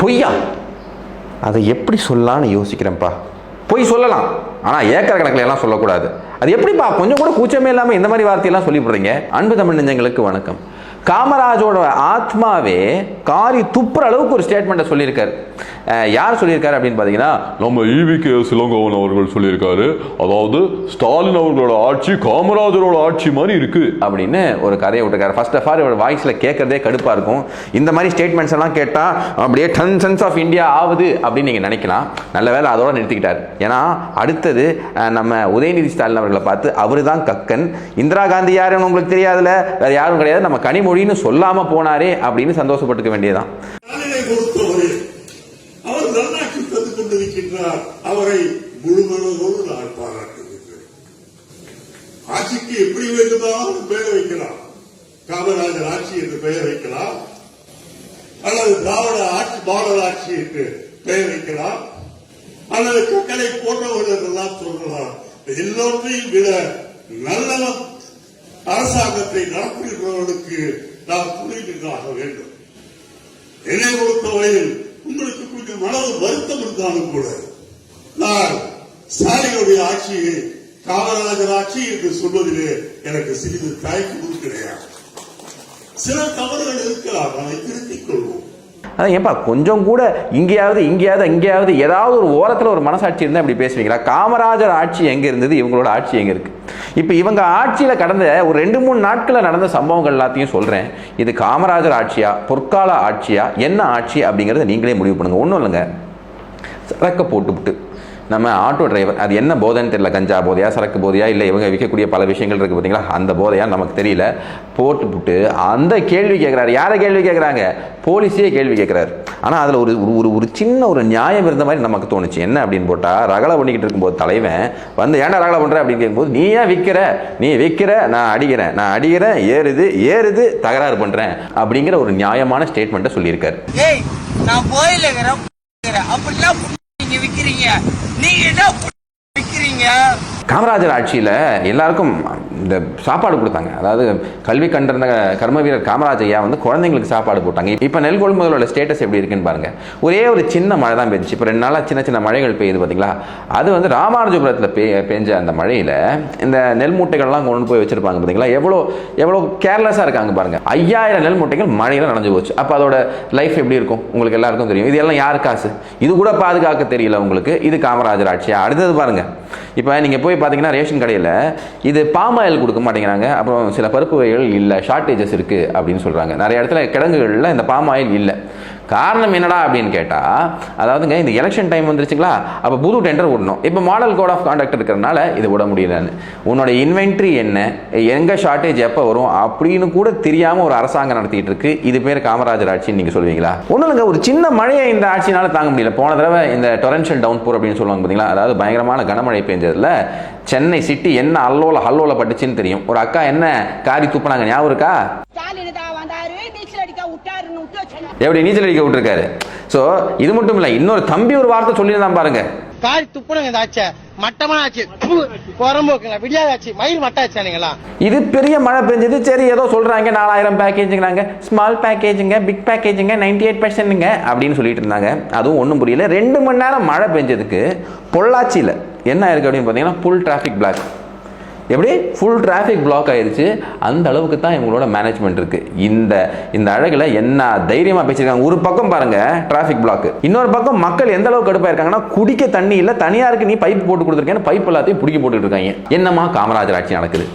பொய்யா? அதை எப்படி சொல்லலான்னு யோசிக்கிறேன்ப்பா. பொய் சொல்லலாம், ஆனால் ஏக்கர் கணக்கில் எல்லாம் சொல்லக்கூடாது. அது எப்படிப்பா கொஞ்சம் கூட கூச்சமே இல்லாமல் இந்த மாதிரி வார்த்தையெல்லாம் சொல்லி போடுறீங்க? அன்பு தமிழ் நெஞ்சங்களுக்கு வணக்கம். காமராஜோட ஆத்மாவே காரி துப்புற அளவுக்கு ஒரு ஸ்டேட்மெண்ட்டை சொல்லியிருக்காரு. யார் சொல்லியிருக்காரு அப்படின்னு பார்த்தீங்கன்னா, நம்ம ஈவிகே இளங்கோவன் அவர்கள் சொல்லியிருக்காரு. அதாவது ஸ்டாலின் அவர்களோட ஆட்சி காமராஜரோட ஆட்சி மாதிரி இருக்கு அப்படின்னு ஒரு கதையை விட்டுருக்காரு. ஃபர்ஸ்ட் ஆஃப் ஆல் இவரோட வாய்ஸில் கேட்கறதே கடுப்பாக இருக்கும். இந்த மாதிரி ஸ்டேட்மெண்ட்ஸ் எல்லாம் கேட்டால் அப்படியே சென்ஸ் ஆஃப் இந்தியா ஆகுது அப்படின்னு நீங்கள் நினைக்கலாம். நல்ல வேலை அதோட நிறுத்திக்கிட்டார். ஏன்னா அடுத்தது நம்ம உதயநிதி ஸ்டாலின் அவர்களை பார்த்து அவரு தான் கக்கன், இந்திரா காந்தி யாருன்னு உங்களுக்கு தெரியாதுல, வேற யாரும் கிடையாது, நம்ம கனிமொழின்னு சொல்லாம போனாரே அப்படின்னு சந்தோஷப்பட்டுக்க வேண்டியதான். அவர் நல்லாட்சி தந்து கொண்டிருக்கின்றார். அவரை முழுமனதோடு நான் பாராட்டுகின்றேன். ஆட்சிக்கு எப்படி வேண்டுமானாலும் பெயர் வைக்கலாம். காமராஜர் ஆட்சி என்று பெயர் வைக்கலாம், அல்லது திராவிட ஆட்சி மாடல் ஆட்சி என்று பெயர் வைக்கலாம், அல்லது கக்கலை போன்றவர்கள் என்றெல்லாம் சொல்லலாம். எல்லோரையும் விட நல்ல அரசாங்கத்தை நடத்துகிறவர்களுக்கு நாம் துணை நின்றாக வேண்டும். என்னை பொறுத்தவரையில் உங்களுக்கு கொஞ்சம் மனது வருத்தம் இருந்தாலும் கூட நான் ஸ்டாலினுடைய ஆட்சியை காமராஜர் ஆட்சி என்று சொல்வதிலே எனக்கு சிறிது தயக்கம் கிடையாது. சில தவறுகள் இருக்கலாம், அதை திருத்திக் கொள்வோம். அதான் ஏன்பா கொஞ்சம் கூட இங்கேயாவது ஏதாவது ஒரு ஓரத்தில் ஒரு மனசாட்சி இருந்தால் இப்படி பேசுவீங்களா? காமராஜர் ஆட்சி எங்கே இருந்தது, இவங்களோட ஆட்சி எங்கே இருக்கு? இப்போ இவங்க ஆட்சியில் கடந்த ஒரு 2-3 நாட்களில் நடந்த சம்பவங்கள் எல்லாத்தையும் சொல்கிறேன். இது காமராஜர் ஆட்சியா, பொற்கால ஆட்சியா, என்ன ஆட்சி அப்படிங்கிறத நீங்களே முடிவு பண்ணுங்க. ஒன்றும் இல்லைங்க, சரக்கை போட்டுவிட்டு நம்ம ஆட்டோ டிரைவர், அது என்ன போதைன்னு தெரியல, கஞ்சா போதையா, சரக்கு போதையா, இல்லை இவங்க விற்கக்கூடிய பல விஷயங்கள் இருக்குது பார்த்தீங்களா, அந்த போதையா நமக்கு தெரியல, போட்டுவிட்டு அந்த கேள்வி கேட்குறாரு. யாரை கேள்வி கேட்குறாங்க? போலீஸே கேள்வி கேட்குறாரு. ஆனால் அதில் ஒரு சின்ன ஒரு நியாயம் இருந்த மாதிரி நமக்கு தோணுச்சு. என்ன அப்படின்னு போட்டால், ரகலை பண்ணிக்கிட்டு இருக்கும்போது தலைவன் வந்து ஏன்டா ரகலை பண்ணுற அப்படின்னு கேட்கும்போது, நீ ஏன் விற்கிற, நான் அடிக்கிறேன், ஏறுது தகராறு பண்ணுறேன் அப்படிங்கிற ஒரு நியாயமான ஸ்டேட்மெண்ட்டை சொல்லியிருக்காரு. காமராஜர் ஆட்சியில் எல்லாருக்கும் இந்த சாப்பாடு கொடுத்தாங்க. அதாவது கல்வி கண்டிருந்த கர்ம வீரர் காமராஜ் ஐயா வந்து குழந்தைங்களுக்கு சாப்பாடு போட்டாங்க. இப்போ நெல் கொள்முதலோட ஸ்டேட்டஸ் எப்படி இருக்குன்னு பாருங்க. ஒரே ஒரு சின்ன மழை தான் பெய்ஞ்சிச்சு. இப்போ 2 நாளாக சின்ன மழைகள் பெய்யுது பார்த்தீங்களா. அது வந்து ராமானுஜபுரத்தில் பெஞ்ச அந்த மழையில் இந்த நெல் மூட்டைகள்லாம் கொண்டு போய் வச்சிருப்பாங்க பார்த்தீங்களா. எவ்வளோ கேர்லெஸ்ஸாக இருக்காங்க பாருங்க. 5000 நெல் மூட்டைகள் மழையில் நனைஞ்சு போச்சு. அப்போ அதோட லைஃப் எப்படி இருக்கும் உங்களுக்கு எல்லாருக்கும் தெரியும். இது எல்லாம் யார் காசு? இது கூட பாதுகாக்க தெரியல உங்களுக்கு. இது காமராஜர் ஆட்சியா? அடுத்தது பாருங்க, இப்போ நீங்கள் போய் பார்த்தீங்கன்னா ரேஷன் கடையில் இது பாம் ஆயில் கொடுக்க மாட்டேங்கிறாங்க, அப்புறம் சில பருப்பு வகைகள் இல்லை, ஷார்ட்டேஜஸ் இருக்குது அப்படின்னு சொல்கிறாங்க. நிறைய இடத்துல கிடங்குகளில் இந்த பாம் ஆயில் இல்லை. காரணம் என்னடா அப்படின்னு கேட்டால், அதாவதுங்க இந்த எலெக்ஷன் டைம் வந்துருச்சுங்களா, அப்போ புது டெண்டர் விடணும். இப்போ மாடல் கோட் ஆஃப் கான்டக்ட் இருக்கிறதுனால இது விட முடியலன்னு. உன்னோட இன்வென்ட்ரி என்ன, எங்கே ஷார்ட்டேஜ் எப்போ வரும் அப்படின்னு கூட தெரியாமல் ஒரு அரசாங்கம் நடத்திட்டு இருக்கு. இது பேர் காமராஜர் ஆட்சின்னு நீங்கள் சொல்வீங்களா? ஒன்றும் இல்லைங்க, ஒரு சின்ன மழையை இந்த ஆட்சினால தாங்க முடியல. போன தடவை இந்த டொரன்ஷியல் டவுன்போர் அப்படின்னு சொல்லுவாங்க பார்த்தீங்களா, அதாவது பயங்கரமான கனமழை பெஞ்சதில் சென்னை சிட்டி என்ன அல்லோல பட்டுச்சுன்னு தெரியும். ஒரு அக்கா என்ன காரி துப்புனாங்க ஞாபகம் இருக்கா? எப்படி நீச்சல் அடிக்க விட்டுருக்காரு. ஸோ இது மட்டும் இல்லை, இன்னொரு தம்பி ஒரு வார்த்தை சொல்லியிருந்தான் பாருங்க. காரி துப்புனங்க ஆச்சு, மட்டமான ஆச்சு, புறம்போக்குங்க, விடியாச்சு, மயில் மட்டாச்சானுங்களா. இது பெரிய மழை பெஞ்சது, சரி ஏதோ சொல்றாங்க 4000 பேக்கேஜுங்கிறாங்க, ஸ்மால் பேக்கேஜுங்க, பிக் பேக்கேஜுங்க, 98% அப்படின்னு சொல்லிட்டு இருந்தாங்க. அதுவும் ஒன்றும் புரியல. 2 மணி நேரம் மழை பெஞ்சதுக்கு பொள்ளாச்சியில் என்ன ஆயிருக்கு அப்படின்னு பார்த்தீங்கன்னா, ஃபுல் டிராஃபிக் பிளாக். எப்படி ஃபுல் டிராஃபிக் பிளாக் ஆயிடுச்சு. அந்த அளவுக்கு தான் இவங்களோட மேனேஜ்மெண்ட் இருக்கு. இந்த அழகுல என்ன தைரியமா பேசியிருக்காங்க. ஒரு பக்கம் பாருங்க டிராஃபிக் பிளாக், இன்னொரு பக்கம் மக்கள் எந்த அளவுக்கு கடுப்பா இருக்காங்கன்னா, குடிக்க தண்ணி இல்லை, தனியாருக்கு நீ பைப் போட்டு கொடுத்துருக்கேன்னு பைப் எல்லாத்தையும் பிடிக்க போட்டுட்டு இருக்காங்க. என்னமா காமராஜர் ஆட்சி நடக்குது.